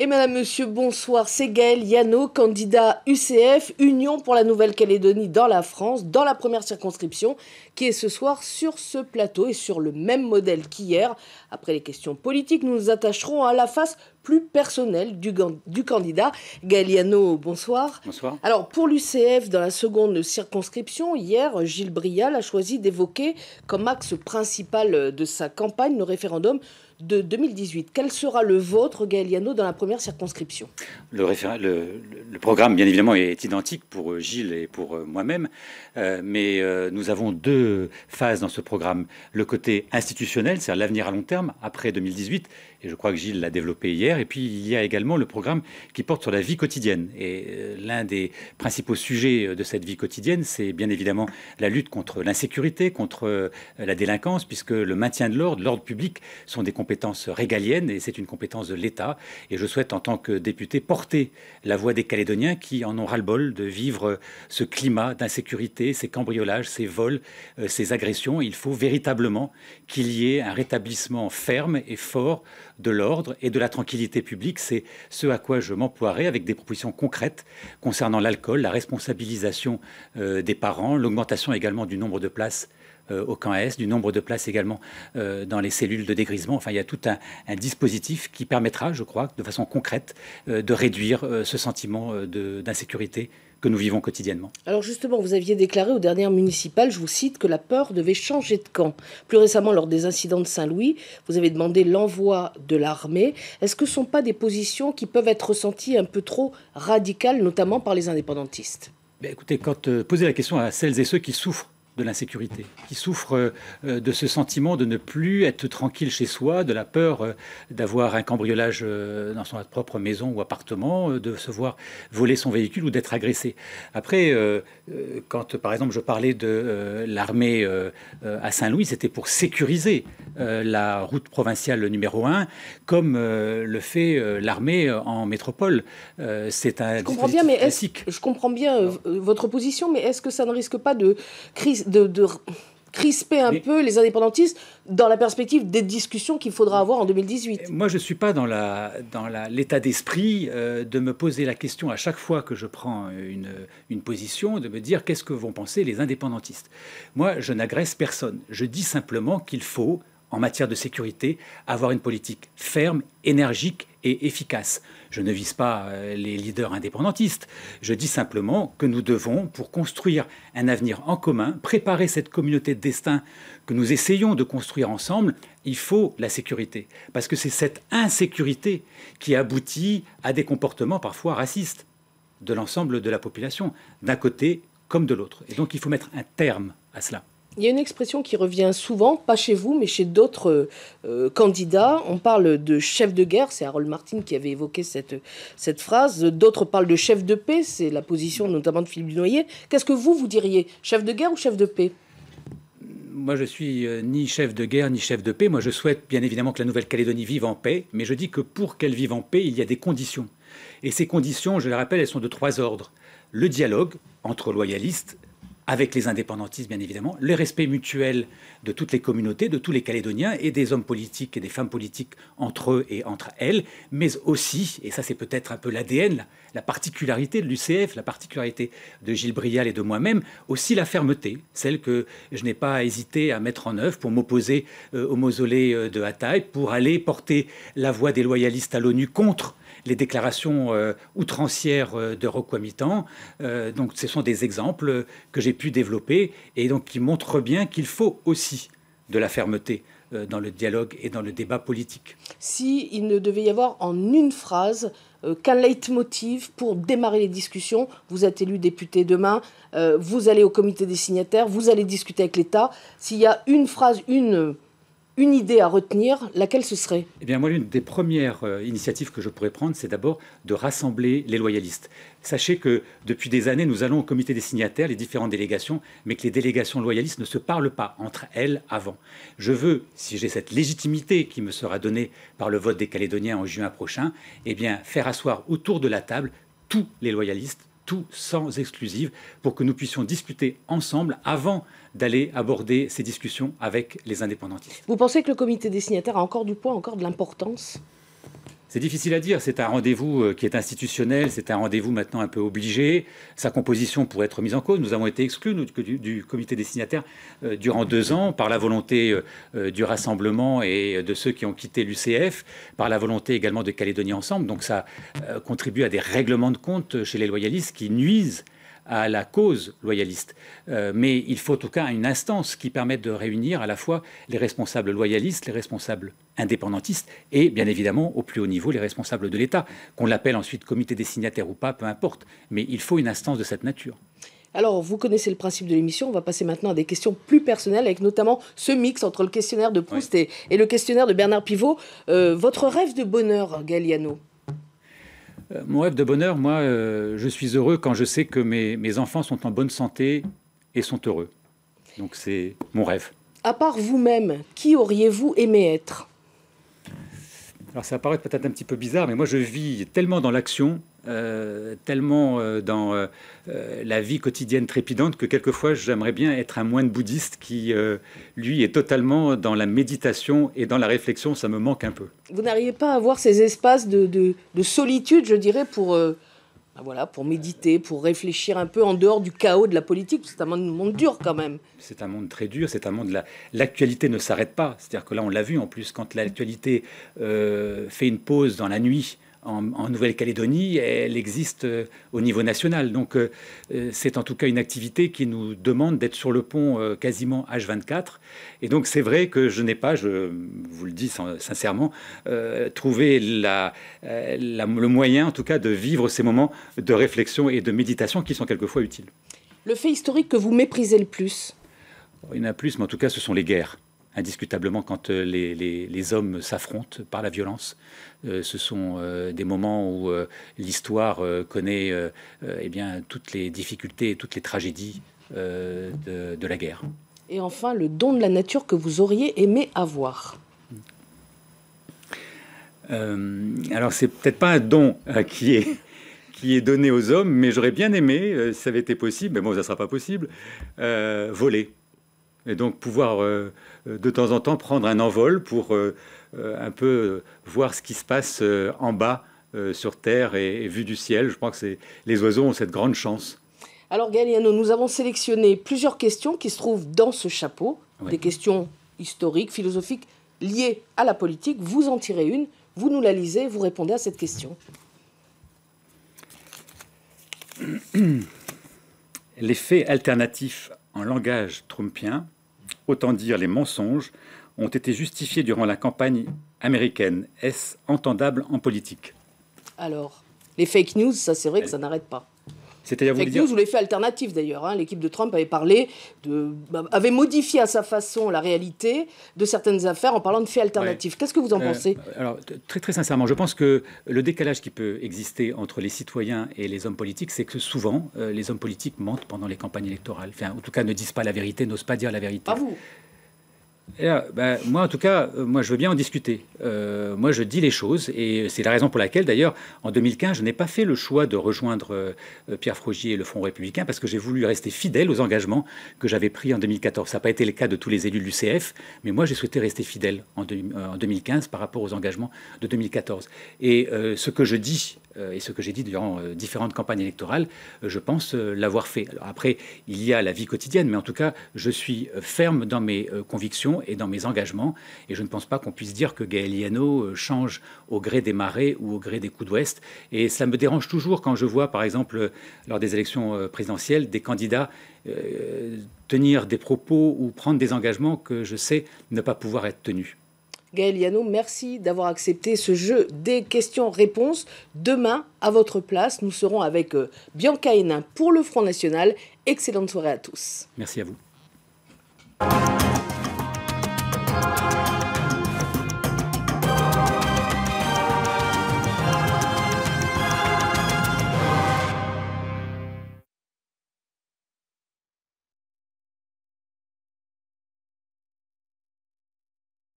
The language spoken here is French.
Et madame, monsieur, bonsoir. C'est Gaël Yano, candidat UCF, Union pour la Nouvelle-Calédonie dans la France, dans la première circonscription, qui est ce soir sur ce plateau et sur le même modèle qu'hier. Après les questions politiques, nous nous attacherons à la face plus personnelle du candidat. Gaël Yano, bonsoir. Bonsoir. Alors, pour l'UCF, dans la seconde circonscription, hier, Gilles Brial a choisi d'évoquer comme axe principal de sa campagne le référendum de 2018. Quel sera le vôtre, Gaël Yano, dans la première circonscription? Le programme, bien évidemment, est identique pour Gilles et pour moi-même, mais nous avons deux phases dans ce programme. Le côté institutionnel, c'est-à-dire l'avenir à long terme, après 2018, et je crois que Gilles l'a développé hier, et puis il y a également le programme qui porte sur la vie quotidienne. Et l'un des principaux sujets de cette vie quotidienne, c'est bien évidemment la lutte contre l'insécurité, contre la délinquance, puisque le maintien de l'ordre public sont des compétences régaliennes, et c'est une compétence de l'État. Et je souhaite, en tant que député, porter la voix des Calédoniens qui en ont ras-le-bol de vivre ce climat d'insécurité, ces cambriolages, ces vols, ces agressions. Il faut véritablement qu'il y ait un rétablissement ferme et fort de l'ordre et de la tranquillité publique. C'est ce à quoi je m'emploierai avec des propositions concrètes concernant l'alcool, la responsabilisation des parents, l'augmentation également du nombre de places au camp S, du nombre de places également dans les cellules de dégrisement. Enfin, il y a tout un dispositif qui permettra, je crois, de façon concrète, de réduire ce sentiment d'insécurité que nous vivons quotidiennement. Alors justement, vous aviez déclaré aux dernières municipales, je vous cite, que la peur devait changer de camp. Plus récemment, lors des incidents de Saint-Louis, vous avez demandé l'envoi de l'armée. Est-ce que ce ne sont pas des positions qui peuvent être ressenties un peu trop radicales, notamment par les indépendantistes? Écoutez, quand posez la question à celles et ceux qui souffrent de l'insécurité, qui souffrent de ce sentiment de ne plus être tranquille chez soi, de la peur d'avoir un cambriolage dans son propre maison ou appartement, de se voir voler son véhicule ou d'être agressé. Après, quand par exemple je parlais de l'armée à Saint-Louis, c'était pour sécuriser la route provinciale numéro 1, comme le fait l'armée en métropole. C'est un dispositif classique. Je comprends bien votre position, mais est-ce que ça ne risque pas de crisper un peu les indépendantistes dans la perspective des discussions qu'il faudra avoir en 2018? Moi, je ne suis pas dans l'état d'esprit de me poser la question à chaque fois que je prends une position, de me dire qu'est-ce que vont penser les indépendantistes. Moi, je n'agresse personne. Je dis simplement qu'il faut, en matière de sécurité, avoir une politique ferme, énergique et efficace. Je ne vise pas les leaders indépendantistes. Je dis simplement que nous devons, pour construire un avenir en commun, préparer cette communauté de destin que nous essayons de construire ensemble, il faut la sécurité. Parce que c'est cette insécurité qui aboutit à des comportements parfois racistes de l'ensemble de la population, d'un côté comme de l'autre. Et donc il faut mettre un terme à cela. Il y a une expression qui revient souvent, pas chez vous, mais chez d'autres candidats. On parle de chef de guerre, c'est Harold Martin qui avait évoqué cette phrase. D'autres parlent de chef de paix, c'est la position notamment de Philippe Dunoyer. Qu'est-ce que vous diriez? Chef de guerre ou chef de paix? Moi, je suis ni chef de guerre, ni chef de paix. Moi, je souhaite bien évidemment que la Nouvelle-Calédonie vive en paix, mais je dis que pour qu'elle vive en paix, il y a des conditions. Et ces conditions, je les rappelle, elles sont de 3 ordres. Le dialogue entre loyalistes, avec les indépendantistes, bien évidemment, le respect mutuel de toutes les communautés, de tous les Calédoniens et des hommes politiques et des femmes politiques entre eux et entre elles, mais aussi, et ça c'est peut-être un peu l'ADN, la particularité de l'UCF, la particularité de Gilles Brial et de moi-même, aussi la fermeté, celle que je n'ai pas hésité à mettre en œuvre pour m'opposer au mausolée de Hataï, pour aller porter la voix des loyalistes à l'ONU contre les déclarations outrancières de Roquamitan. Donc ce sont des exemples que j'ai pu développer et donc qui montrent bien qu'il faut aussi de la fermeté dans le dialogue et dans le débat politique. S'il ne devait y avoir en une phrase qu'un leitmotiv pour démarrer les discussions, vous êtes élu député demain, vous allez au comité des signataires, vous allez discuter avec l'État, s'il y a une phrase, une idée à retenir, laquelle ce serait? Eh bien, moi, l'une des premières initiatives que je pourrais prendre, c'est d'abord de rassembler les loyalistes. Sachez que depuis des années, nous allons au comité des signataires, les différentes délégations, mais que les délégations loyalistes ne se parlent pas entre elles avant. Je veux, si j'ai cette légitimité qui me sera donnée par le vote des Calédoniens en juin prochain, eh bien, faire asseoir autour de la table tous les loyalistes, tout sans exclusive, pour que nous puissions discuter ensemble avant d'aller aborder ces discussions avec les indépendantistes. Vous pensez que le comité des signataires a encore du poids, encore de l'importance? C'est difficile à dire. C'est un rendez-vous qui est institutionnel. C'est un rendez-vous maintenant un peu obligé. Sa composition pourrait être mise en cause. Nous avons été exclus du comité des signataires durant 2 ans par la volonté du Rassemblement et de ceux qui ont quitté l'UCF, par la volonté également de Calédonie Ensemble. Donc ça contribue à des règlements de compte chez les loyalistes qui nuisent à la cause loyaliste. Mais il faut en tout cas une instance qui permette de réunir à la fois les responsables loyalistes, les responsables indépendantistes et bien évidemment au plus haut niveau les responsables de l'État. Qu'on l'appelle ensuite comité des signataires ou pas, peu importe. Mais il faut une instance de cette nature. Alors, vous connaissez le principe de l'émission. On va passer maintenant à des questions plus personnelles, avec notamment ce mix entre le questionnaire de Proust et le questionnaire de Bernard Pivot. Votre rêve de bonheur, Gaël Liano? Mon rêve de bonheur, moi, je suis heureux quand je sais que mes enfants sont en bonne santé et sont heureux. Donc c'est mon rêve. À part vous-même, qui auriez-vous aimé être? Alors ça paraît peut-être un petit peu bizarre, mais moi je vis tellement dans l'action, tellement dans la vie quotidienne trépidante que quelquefois j'aimerais bien être un moine bouddhiste qui, lui, est totalement dans la méditation et dans la réflexion. Ça me manque un peu. Vous n'arrivez pas à avoir ces espaces de solitude, je dirais, pour méditer, pour réfléchir un peu en dehors du chaos de la politique? C'est un monde dur quand même. C'est un monde très dur, c'est un monde... L'actualité ne s'arrête pas. C'est-à-dire que là, on l'a vu en plus, quand l'actualité fait une pause dans la nuit en Nouvelle-Calédonie, elle existe au niveau national. Donc c'est en tout cas une activité qui nous demande d'être sur le pont quasiment H24. Et donc c'est vrai que je n'ai pas, je vous le dis sincèrement, trouvé le moyen en tout cas de vivre ces moments de réflexion et de méditation qui sont quelquefois utiles. Le fait historique que vous méprisez le plus? Il y en a plus, mais en tout cas ce sont les guerres. Indiscutablement, quand les hommes s'affrontent par la violence, ce sont des moments où l'histoire connaît eh bien, toutes les difficultés et toutes les tragédies de la guerre. Et enfin, le don de la nature que vous auriez aimé avoir? Alors, c'est peut-être pas un don qui est donné aux hommes, mais j'aurais bien aimé, si ça avait été possible, mais bon, ça ne sera pas possible, voler. Et donc pouvoir de temps en temps prendre un envol pour un peu voir ce qui se passe en bas sur Terre et vu du ciel. Je crois que les oiseaux ont cette grande chance. Alors Gaël Liano, nous avons sélectionné plusieurs questions qui se trouvent dans ce chapeau. Oui. Des questions historiques, philosophiques, liées à la politique. Vous en tirez une, vous nous la lisez, vous répondez à cette question. Les faits alternatifs en langage trumpien, autant dire les mensonges, ont été justifiés durant la campagne américaine. Est-ce entendable en politique? Alors, les fake news, ça c'est vrai que ça n'arrête pas. C'est-à-dire, fake news ou les faits alternatifs d'ailleurs. Hein. L'équipe de Trump avait modifié à sa façon la réalité de certaines affaires en parlant de faits alternatifs. Ouais. Qu'est-ce que vous en pensez? Alors, très, très sincèrement, je pense que le décalage qui peut exister entre les citoyens et les hommes politiques, c'est que souvent, les hommes politiques mentent pendant les campagnes électorales. Enfin, en tout cas, ne disent pas la vérité, n'osent pas dire la vérité. Pas vous. Et là, moi, en tout cas, moi, je veux bien en discuter. Moi, je dis les choses, et c'est la raison pour laquelle, d'ailleurs, en 2015, je n'ai pas fait le choix de rejoindre Pierre Frogier et le Front républicain, parce que j'ai voulu rester fidèle aux engagements que j'avais pris en 2014. Ça n'a pas été le cas de tous les élus de l'UCF, mais moi, j'ai souhaité rester fidèle en 2015 par rapport aux engagements de 2014. Et ce que je dis, et ce que j'ai dit durant différentes campagnes électorales, je pense l'avoir fait. Alors après, il y a la vie quotidienne, mais en tout cas, je suis ferme dans mes convictions et dans mes engagements, et je ne pense pas qu'on puisse dire que Gaël Liano change au gré des marées ou au gré des coups d'ouest. Et ça me dérange toujours quand je vois, par exemple, lors des élections présidentielles, des candidats tenir des propos ou prendre des engagements que je sais ne pas pouvoir être tenus. Gaël Liano, merci d'avoir accepté ce jeu des questions-réponses. Demain, à votre place, nous serons avec Bianca Hénin pour le Front National. Excellente soirée à tous. Merci à vous.